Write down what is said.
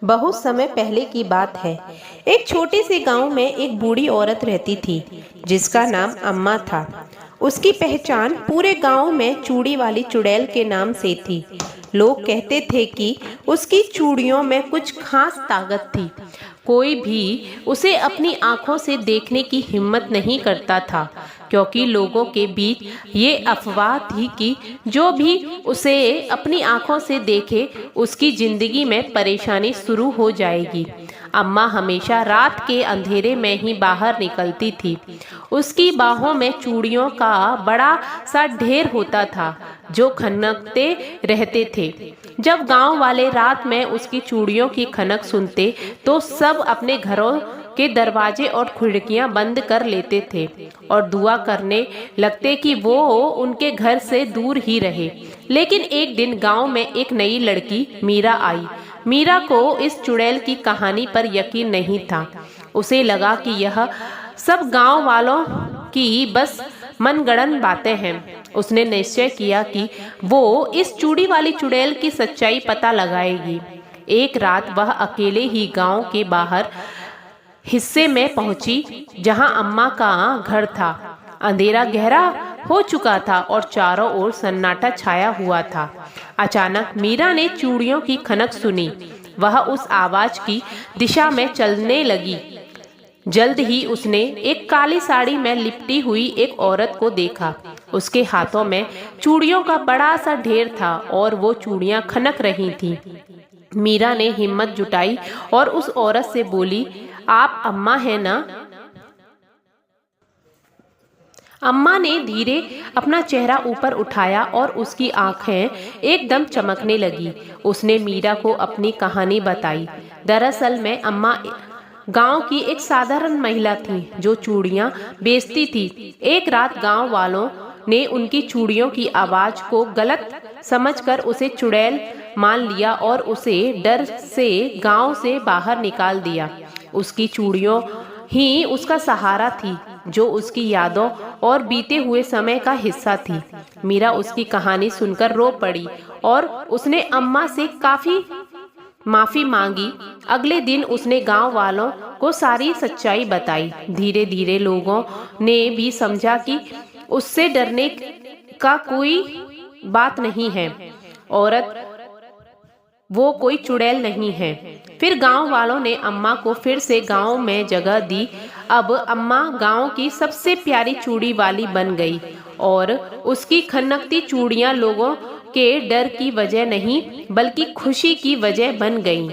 बहुत समय पहले की बात है। एक छोटे से गांव में एक बूढ़ी औरत रहती थी जिसका नाम अम्मा था। उसकी पहचान पूरे गांव में चूड़ी वाली चुड़ैल के नाम से थी। लोग कहते थे कि उसकी चूड़ियों में कुछ खास ताकत थी। कोई भी उसे अपनी आंखों से देखने की हिम्मत नहीं करता था, क्योंकि लोगों के बीच ये अफवाह थी कि जो भी उसे अपनी आंखों से देखे उसकी जिंदगी में परेशानी शुरू हो जाएगी। अम्मा हमेशा रात के अंधेरे में ही बाहर निकलती थी। उसकी बाहों में चूड़ियों का बड़ा सा ढेर होता था जो खनकते रहते थे। जब गांव वाले रात में उसकी चूड़ियों की खनक सुनते तो सब अपने घरों के दरवाजे और खिड़कियां बंद कर लेते थे और दुआ करने लगते कि वो उनके घर से दूर ही रहे। लेकिन एक दिन गांव में एक नई लड़की मीरा आई। मीरा को इस चुड़ैल की कहानी पर यकीन नहीं था। उसे लगा कि यह सब गांव वालों की बस मनगढ़ंत बातें हैं। उसने निश्चय किया कि वो इस चूड़ी वाली चुड़ैल की सच्चाई पता लगाएगी। एक रात वह अकेले ही गांव के बाहर हिस्से में पहुंची जहां अम्मा का घर था। अंधेरा गहरा हो चुका था और चारों ओर सन्नाटा छाया हुआ था। अचानक मीरा ने चूड़ियों की खनक सुनी। वह उस आवाज की दिशा में चलने लगी। जल्द ही उसने एक काली साड़ी में लिपटी हुई एक औरत को देखा। उसके हाथों में चूड़ियों का बड़ा सा ढेर था और वो चूड़ियां खनक रही थीं। मीरा ने हिम्मत जुटाई और उस औरत से बोली, आप अम्मा हैं ना? अम्मा ने धीरे अपना चेहरा ऊपर उठाया और उसकी आंखें एकदम चमकने लगी। उसने मीरा को अपनी कहानी बताई। दरअसल में अम्मा गांव की एक साधारण महिला थी जो चूड़ियां बेचती थी। एक रात गांव वालों ने उनकी चूड़ियों की आवाज को गलत समझकर उसे चुड़ैल मान लिया और उसे डर से गांव से बाहर निकाल दिया। उसकी चूड़ियों ही उसका सहारा थी, जो उसकी यादों और बीते हुए समय का हिस्सा थी। मीरा उसकी कहानी सुनकर रो पड़ी और उसने अम्मा से काफी माफी मांगी। अगले दिन उसने गांव वालों को सारी सच्चाई बताई। धीरे धीरे लोगों ने भी समझा कि उससे डरने का कोई बात नहीं है। औरत वो कोई चुड़ैल नहीं है। फिर गांव वालों ने अम्मा को फिर से गांव में जगह दी। अब अम्मा गांव की सबसे प्यारी चूड़ी वाली बन गई और उसकी खनकती चूड़ियां लोगों के डर की वजह नहीं बल्कि खुशी की वजह बन गईं।